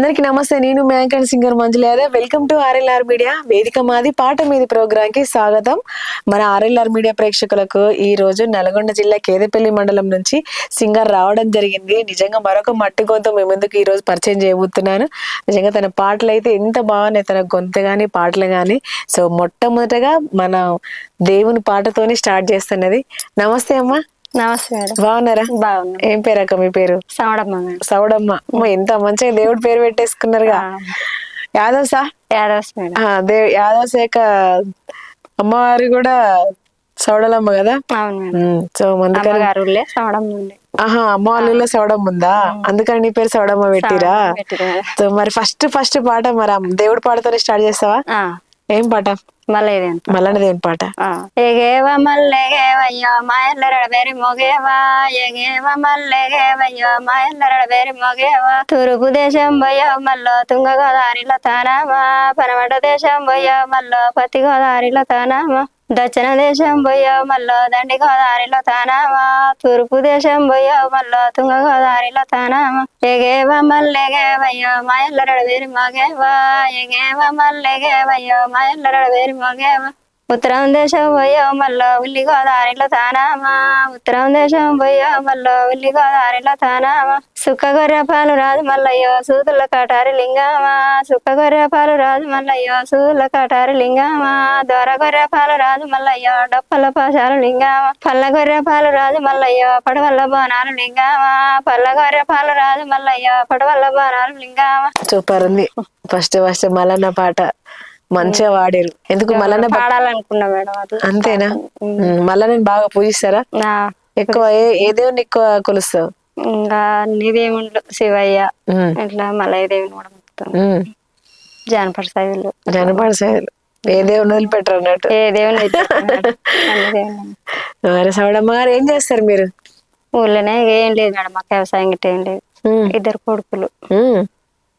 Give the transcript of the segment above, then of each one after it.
అందరికి నమస్తే. నేను anchor singer Manjula Yadav. Welcome to RLR media. వేదిక మాది పాట మీది ప్రోగ్రామ్ కి స్వాగతం. మన ఆర్ఎల్ఆర్ మీడియా ప్రేక్షకులకు ఈ రోజు నల్గొండ జిల్లా కేదపల్లి మండలం నుంచి సింగర్ రావడం జరిగింది. నిజంగా మరొక మట్టి గొంతు మీ ముందుకు ఈ రోజు పరిచయం చేయబోతున్నాను. నిజంగా తన పాటలు అయితే ఎంత బాగున్నాయి, తన గొంతు గాని పాటలు గాని. సో మొట్టమొదటగా మన దేవుని పాటతోని స్టార్ట్ చేస్తున్నది. నమస్తే అమ్మా. నమస్తే మేడం. బాగున్నారా? బాగున్నా. ఏం పేరు అక్క మీ పేరు? సౌడమ్మ మేడం. సౌడమ్మ. ఎంత మంచిగా దేవుడి పేరు పెట్టేసుకున్నారుగా. యాదవ్ సా? యాదవ్స్ మేడం. యాదవ్ శాఖ అమ్మవారి కూడా సౌడలమ్మ కదా. అవును మేడం. సో అందుకని అమ్మగారు సౌడమ్మ ఉండే. అమ్మ వాళ్ళలో సౌడమ్మ ఉందా, అందుకని నీ పేరు సౌడమ్మ పెట్టిరా. సో మరి ఫస్ట్ పాట మరి దేవుడి పాటతోనే స్టార్ట్ చేస్తావా? ఏం పాట? మల్లన్న దేవుని పాట. ఎగేవ మల్లెగేవయ్యో మాయల్లరడ బేరి మొగేవా, ఎగేవ మల్లెగేవయ్యో మాయల్లరడ బేరి మొగేవా, తూర్పు దేశం పోయో మల్లో తుంగ గోదావరిలో తానామా, పనమట దేశం పోయో మల్లో పత్తి గోదావరిలో తానామా, దక్షిణ దేశం పోయో మల్లో దండి గోదావరిలో తానామా, తూర్పు దేశం పోయో మల్లో తుంగ గోదావరిలో తానామా, ఎగేవ మల్లెగేవయ్యో మాయల్లరడ బేరి మొగేవా, ఎగేవ మల్లెగేవయ్యో మాయల్లరడ బేరి మొగేవా, ఉత్తరం దేశం పోయో మల్లో ఉల్లి గోదావరిలో తానామా, ఉత్తరం దేశం పోయో మల్లో ఉల్లి గోదావరిలో తానామా, సుక్క గొర్రె పాలు రాజు మల్లయ్యో సూదుల కటారి లింగామా, సుక్క గొర్రె పాలు రాజు మల్లయ్యో సూదుల కటారి లింగామా, దొర గొర్రె పాలు రాజు మల్లయ్యో డొప్పల పాశాలు లింగామా, పల్ల గొర్రె పాలు రాజు మల్లయ్యో పడవల్ల బోనాలు లింగామా, పల్ల గొర్రె పాలు రాజు మల్లయ్యో పడవల్ల బోనాలు లింగామా. సూపర్ ఉంది. ఫస్ట్ మల్లన్న పాట మంచిగా వాడారు. ఎందుకు మల్లన్న పాడాలనుకున్నా మేడం. అది అంతేనా? మల్లన్న బాగా పూజిస్తారా? ఎక్కువ ఏ దేవుని ఎక్కువ కొలుస్తావు? ఇంకా అన్ని దేవుళ్ళు, శివయ్య ఇట్లా మలయ దేవుని కూడా మొత్తం. జానపద శైలు ఏ దేవుని వదిలిపెట్టరు అన్నట్టు. ఏ దేవుని మరి సౌడమ్మ గారు ఏం చేస్తారు మీరు? ఊళ్ళోనే ఏం లేదు మేడం, మాకు వ్యవసాయం గిట్ట ఏం లేదు. 2 కొడుకులు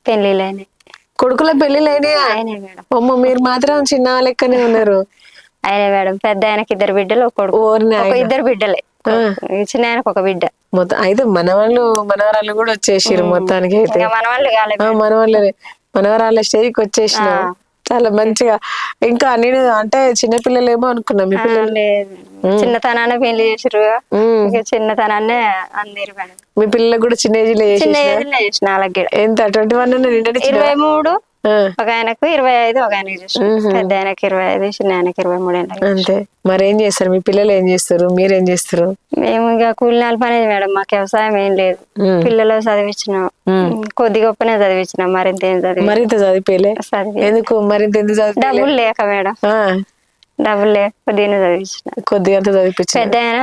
పెళ్లిళ్ళైనాయి. కొడుకుల పెళ్లిళ్ళైనాయా? అమ్మ, మీరు మాత్రం చిన్న లెక్కనే ఉన్నారు. అయినా మేడం, పెద్ద ఆయనకి 2 బిడ్డలు, ఒక కొడుకు. 2 బిడ్డలే, చిన్న ఆయనకు 1 బిడ్డ. మొత్తం అయితే మనవరాళ్ళు కూడా వచ్చేసారు మొత్తానికి. అయితే మనవాళ్ళు కాలేదు, మనవరాళ్ళ స్టేజ్కి వచ్చేసిన. చాలా మంచిగా. ఇంకా నేను అంటే చిన్నపిల్లలేమో అనుకున్నా. మీ పిల్లలు చిన్నతనాన్ని పెళ్లి చేసారు, చిన్నతనాన్నే అందరు మేడం. మీ పిల్లలకు కూడా చిన్న ఏజ్ లో చేసిన వాళ్ళకి ఎంత 21 23, ఒక ఆయనకు 25, ఒక ఆయనకి చేసిన. పెద్ద ఆయనకి 25, చిన్న ఆయనకి 23 ఏళ్ళు. అంతే. మరి ఏం చేస్తారు మీ పిల్లలు? ఏం చేస్తారు, మీరేం చేస్తారు? మేము ఇక కూలినాల పని మేడం, మాకు వ్యవసాయం ఏం లేదు. పిల్లలు చదివించినాం, కొద్ది గొప్పనే చదివించినాం. మరింత చదివిపోయలే. ఎందుకు మరింత ఎందుకు చదివి? డబ్బులు లేక మేడం, డబ్బులు లేక కొద్దిగా చదివించిన. కొద్దిగా చదివించిన. పెద్ద ఆయన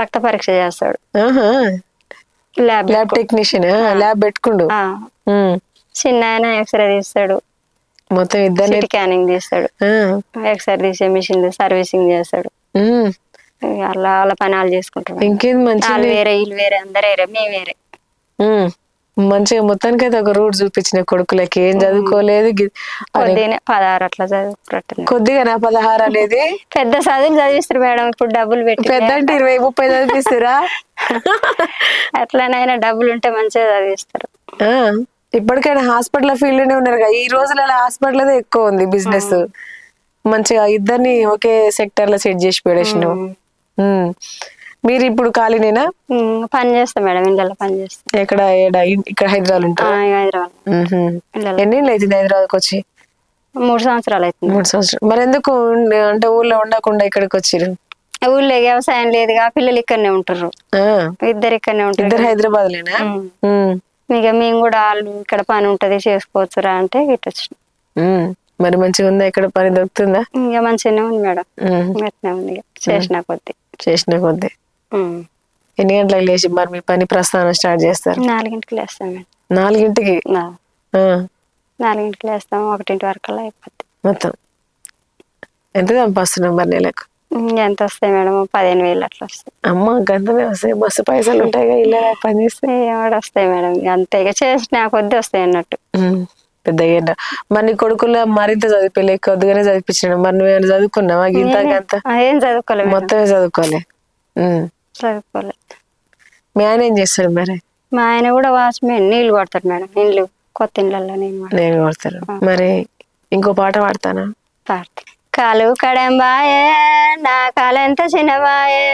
రక్త పరీక్ష చేస్తాడు, ల్యాబ్ టెక్నీషియన్. ల్యాబ్ పెట్టుకుండు. చిన్న ఆయన ఎక్స్రే తీస్తాడు, మొత్తం ఇద్దరు స్కానింగ్ తీస్తాడు, ఎక్స్రే తీసే మిషన్ సర్వీసింగ్ చేస్తాడు. వాళ్ళ పని వాళ్ళు చేసుకుంటారు. ఇంకేం మంచి వేరే, వీళ్ళు వేరే, అందరు వేరే, మేము వేరే. మంచిగా మొత్తానికి అయితే ఒక రూట్ చూపించిన. కొడుకులకి ఏం చదువుకోలేదు, 16 అట్లా చదువుకుంటారు. కొద్దిగా 16 అనేది పెద్ద చదువులు చదివిస్తారు మేడం. ఇప్పుడు డబ్బులు పెట్టి పెద్ద అంటే 20-30 చదివిస్తారా? అట్లనైనా డబ్బులు ఉంటే మంచిగా చదివిస్తారు. ఇప్పటికైనా హాస్పిటల్ ఫీల్డ్ లోనే ఉన్నారు కదా. ఈ రోజులలో హాస్పిటల్ అదే ఎక్కువ ఉంది బిజినెస్. మంచిగా ఇద్దరిని ఒకే సెక్టర్ లో సెట్ చేసి పెడేసినావు. మీరు ఇప్పుడు ఖాళీనేనా? పని చేస్తా మేడం, ఇళ్ళలో పని చేస్తా. ఇక్కడ హైదరాబాద్ ఉంటారు? ఎన్ని అవుతుంది హైదరాబాద్కి వచ్చి? 3 సంవత్సరాలు అవుతుంది. 3 సంవత్సరాలు. మరి ఎందుకు అంటే ఊళ్ళో ఉండకుండా ఇక్కడికి వచ్చిరు? ఊళ్ళో వ్యవసాయం లేదుగా, పిల్లలు ఇక్కడనే ఉంటారు. ఇద్దరు ఇక్కడనే ఉంటారు. ఇద్దరు హైదరాబాద్ లేనా? ఇక మేము కూడా వాళ్ళు ఇక్కడ పని ఉంటది చేసుకోవచ్చురా అంటే ఇటు వచ్చిన. మరి మంచిగా ఉందా? ఇక్కడ పని దొరుకుతుందా? ఇంకా మంచిగానే ఉంది మేడం, మంచిగానే ఉంది. చేసిన కొద్ది. ఎన్ని గంటలకు లేచి మరి మీ పని ప్రస్థానం స్టార్ట్ చేస్తారు? 4ంటికి లేస్తాం మేడం. 4ంటికి? 4ంటికి లేస్తాం, 1 వరకు అయిపోద్ది. మొత్తం ఎంత సంపాదిస్తున్నాం మరి నెలకు? ఎంత వస్తాయి మేడం? 15,000 అట్లా వస్తాయి. అమ్మ, గంటనే వస్తాయి. మస్తు పైసలు ఉంటాయి ఇల్లు పని చేస్తే. ఏమాడు వస్తాయి మేడం, అంతే. ఇక చేసిన కొద్ది వస్తాయి అన్నట్టు. పెద్దగా మరి నీ కొడుకుల్లో మరింత చదివిపోలే, కొద్దిగానే చదివించిన. మరి నువ్వేమైనా చదువుకున్నావా? ఇంత ఏం చదువుకోలే, మొత్తమే చదువుకోలే. చదువుకోలే. మీ ఆయన ఏం చేస్తాడు మరి? మా ఆయన కూడా వాచ్మెన్, నీళ్లు కొడతాడు మేడం. ఇండ్లు కొత్త ఇళ్ళల్లో నేను నేను కొడతాను. మరి ఇంకో పాట పాడతానా? పాడతా. కాలు కడంబాయే నా కాలెంత చిన్నవాయే,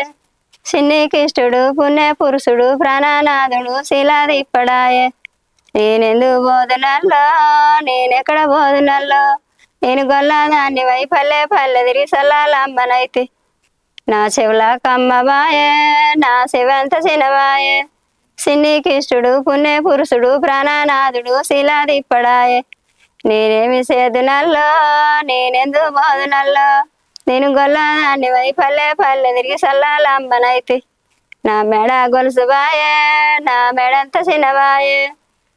చిన్నికిష్టుడు పుణ్య పురుషుడు ప్రాణనాథుడు శిలాదిప్పడాయే, నేనెందు బోధనల్లో నేనెక్కడ బోధనల్లో, నేను గొల్లదాన్ని వై పల్లె పల్లె తిరిగి సల్లాలమ్మనైతి, నా చెవుల కమ్మబాయే నా శివంత చిన్నవాయే, చిన్నికిష్టుడు పుణ్య పురుషుడు ప్రాణనాథుడు శిలాదిప్పడాయే, నేనేమి సేదునల్లో నేనెందు బోధనల్లో, నేను గొల్లదాన్ని వై పల్లె పల్లె తిరిగి సల్లాలమ్మనైతి, నా మెడ గొలుసు బాయే నా మెడంత చిన్నవాయే,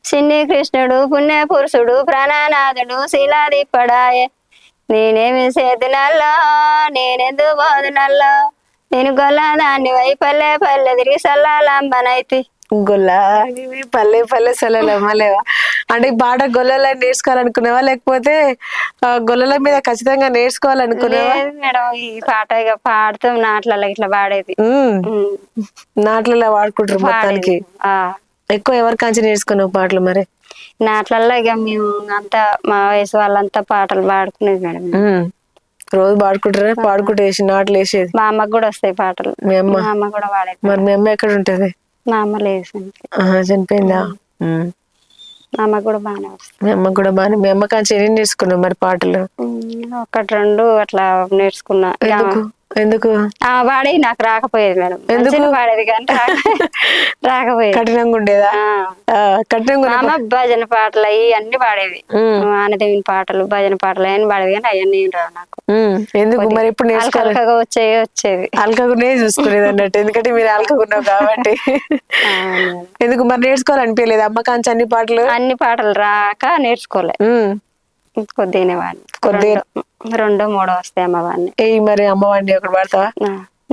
చిన్ని కృష్ణుడు పుణ్య పురుషుడు ప్రాణనాథుడు శిలాదిప్పడాయే, నేనేమి సేదునల్లో నేనెందు బోధనల్లో, నేను గొల్లదాన్ని వై పల్లె పల్లె తిరిగి సల్లాలమ్మనైతి. గొల్ల పల్లె పల్లె సొల్లలేవా అంటే ఈ పాట గొల్లల నేర్చుకోవాలనుకునేవా, లేకపోతే గొల్లల మీద ఖచ్చితంగా నేర్చుకోవాలనుకునేవా? లేదు మేడం, ఈ పాట ఇక పాడుతాం నాట్లలో ఇట్లా పాడేది. నాట్లలో వాడుకుంటారు మొత్తానికి. ఎక్కువ ఎవరి కాంచి నేర్చుకున్నావు పాటలు మరి? నాట్లలో ఇక మేము అంతా మా వయసు వాళ్ళంతా పాటలు పాడుకునేది మేడం. రోజు పాడుకుంటారా? పాడుకుంటూ వేసి నాట్లు వేసేది. మా అమ్మకు కూడా వస్తాయి పాటలు. మీ అమ్మ? మా అమ్మ కూడా పాడేది. మరి మీ అమ్మ ఎక్కడ ఉంటది? మా అమ్మ లేదు, చనిపోయిందా? మా అమ్మకు కూడా బాగానే వస్తాయి. మీ అమ్మకు కూడా బాగానే. మీ అమ్మ కాంచి ఎన్ని నేర్చుకున్నావు మరి పాటలు? ఒకటి రెండు అట్లా నేర్చుకున్నా. ఎందుకు పాడేది నాకు రాకపోయేది మేడం. ఎందుకు పాడేది కానీ రాకపోయేది. కఠినంగా ఉండేదా? కఠినంగా. అమ్మ భజన పాటలు అవి అన్ని పాడేవి. ఆనదేవిని పాటలు భజన పాటలు అవన్నీ పాడేది కానీ అవన్నీ రావు నాకు. ఎందుకు మరి? ఇప్పుడు అల్కగా వచ్చేవి. అల్కగునే చూసుకునేది అన్నట్టు, ఎందుకంటే మీరు అల్కగున్నావు కాబట్టి. ఎందుకు మరి నేర్చుకోవాలనిపించలేదు అమ్మ కాంచి అన్ని పాటలు? అన్ని పాటలు రాక నేర్చుకోలే. కొద్దిగానే వాడిని. రెండో మూడో వస్తాయి అమ్మవాడిని. మరి అమ్మవాడిని ఒకటి పాడతావా?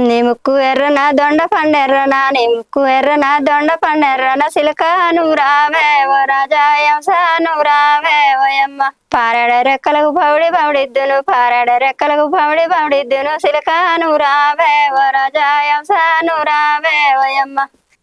నీ ముక్కు ఎర్రనా దొండ పండెర్రనా, నీ ముక్కు ఎర్రనా దొండ పండెర్రనా, సిలక నువ్వు రావే ఓ రాజాయంస నువ్వు రావే ఓయమ్మ, పారాడ రెక్కలకు పౌడి పౌడిద్దును, పారాడ రెక్కలకు పౌడి పౌడిద్దును, సిలక నువ్వు రావే ఓ రాజాయంస నువ్వు రావే ఓయమ్మ,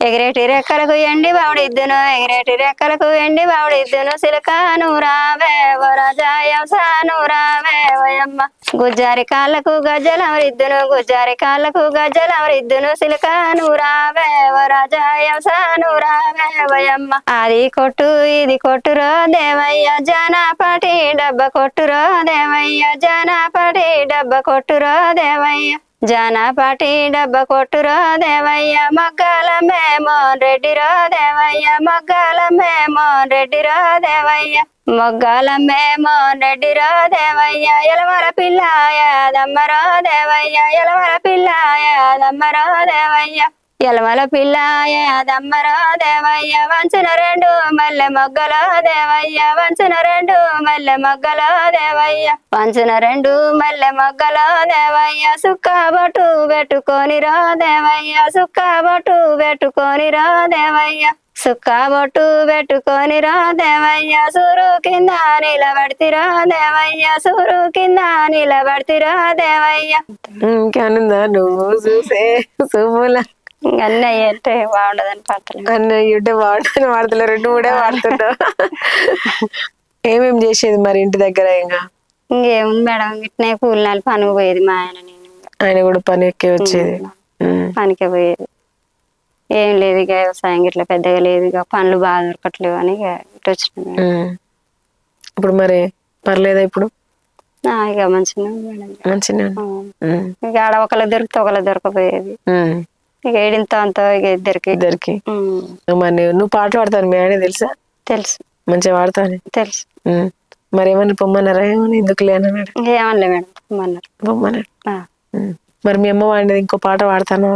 ఎగిరేటి రెక్కలకు ఎండి బావుడిద్దును, ఎగిరేటి రెక్కలకు ఎండి బావుడిద్దును, సిలక నువ్వు రావే ఓ రాజాయంస నువ్వు రావే ఓయమ్మ, గుజ్జారి కాళ్ళకు గజ్జలవరిద్దును, గుజ్జారి కాళ్ళకు గజ్జలవరిద్దును, సిలక నువ్వు రావే ఓ రాజాయంస నువ్వు రావే ఓయమ్మ, అది కొట్టు ఇది కొట్టురో దేవయ్య జానాపాటి డబ్బ కొట్టురో దేవయ్య, జానాపాటి డబ్బ కొట్టురో దేవయ్య, జానాపాటి డబ్బ కొట్టురో దేవయ్య, మగ్గాల మేమోన్ రెడ్డిరో దేవయ్య, మగ్గాల మేమోన్ రెడ్డిరో దేవయ్య, మొగ్గాల మేమోన్ రెడ్డిరో దేవయ్య, ఎలమల పిల్లాయ దమ్మరో దేవయ్య, ఎలమల పిల్లాయ దమ్మరో దేవయ్య, ఎలమల పిల్లాయ దమ్మరో దేవయ్య, వంచున రెండు మల్లె మొగ్గలో దేవయ్య, వంచున రెండు మల్లె మొగ్గలో దేవయ్య, వంచున రెండు మల్లె మొగ్గలో దేవయ్య, సుక్క బొట్టు పెట్టుకొని రో దేవయ్య, సుక్క బొట్టు పెట్టుకొని రో దేవయ్య, సుక్క బొట్టు పెట్టుకొని రో దేవయ్య, సూరు కింద నిలబడితిరో దేవయ్య, సూరు కింద నిలబడితిరో దేవయ్య. ఇంకేనుందా నువ్వు చూసే చూపుల? అన్నయ్య అంటే బాగుండదని పాడతలేదు. అన్నయ్య ఉంటే బాగుంటుంది వాడతలే, రెండు మూడే వాడుతుంటావు. ఏమేమి చేసేది మరి ఇంటి దగ్గర? ఇంకేముంది మేడం, ఇట్నే కూలినాలు పనికి పోయేది మా ఆయన. నేను ఆయన కూడా పని ఎక్కే వచ్చేది, పనికే పోయేది. ఏం లేదు ఇక వ్యవసాయం ఇట్లా పెద్దగా లేదు, ఇక పనులు బాగా దొరకట్లేవు అని ఇక ఇటు వచ్చిన. ఇప్పుడు మరి పర్లేదా? ఇప్పుడు ఇక మంచిగా మంచిగా. ఇక ఆడ ఒకళ్ళకి దొరికితే ఒకళ్ళకి దొరకపోయేది. ఇక ఏడింత అంత ఇక ఇద్దరికి. మరి నువ్వు పాటలు పాడతాను మీ ఆయన తెలుసా? తెలుసు, మంచిగా పాడతాను తెలుసు. మరి ఏమన్నా పొమ్మన్నారా? ఏమన్నా ఎందుకు లేనన్నాడు? ఏమనలే మేడం, పొమ్మన్నారు. మరి మీ అమ్మ వాడినది ఇంకో పాట పాడతాను.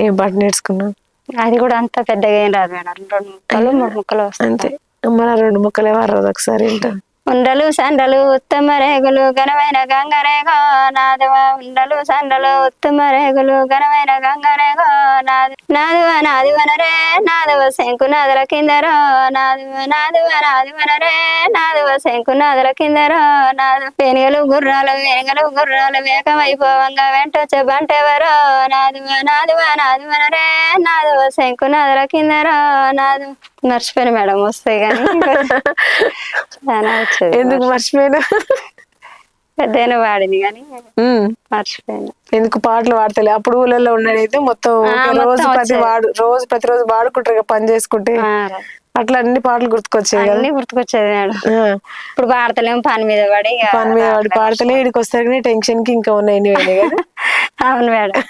ఏం పాట నేర్చుకున్నావు? అది కూడా అంత పెద్దగా ఏం రాదు మేడం, 2 ముక్కలు 3 ముక్కలు వస్తాయి అంతే. మరి 2 ముక్కలే వారదు ఒకసారి ఏంటో. ఉండలు సండలు ఉత్తమ రేగులు ఘనమైన గంగరేగో నాదువా, ఉండలు సండలు ఉత్తమ రేగులు ఘనమైన గంగరేగో నాదు, నాదువ నాదువనరే నాదువ శంకు నాదుల కిందరో, నాదువ నాదువ నాదువనరే నాదువ శంకు నాదుల కిందరో నాదు, వెనుగలు గుర్రాలు వేకమైపోవంగా వెంటొచ్చే బంటెవరో, నాదువ నాదువ నాదువనరే నాదువ శంకు నాదుల కిందరో నాదు, మర్చిపోయిన మేడం వస్తాయి కానీ చాలా వచ్చేది. ఎందుకు మర్చిపోయినా? పెద్దైనా వాడింది కానీ ఉమ్. మర్చిపోయిన. ఎందుకు పాటలు పాడతలే? అప్పుడు ఊళ్ళలో ఉండేదైతే మొత్తం రోజు ప్రతిరోజు వాడుకుంటారు కదా పని చేసుకుంటే, అట్లా అన్ని పాటలు గుర్తుకొచ్చేది కదా. అన్ని గుర్తుకొచ్చేది మేడం. ఆ, ఇప్పుడు పాడతలేము పని మీద పడి ఇక పని మీద వాడి పాడతలే, ఇడికి వస్తారు కానీ టెన్షన్ కి ఇంకా ఉన్నాయి పోయినాయి కదా. అవును మేడం.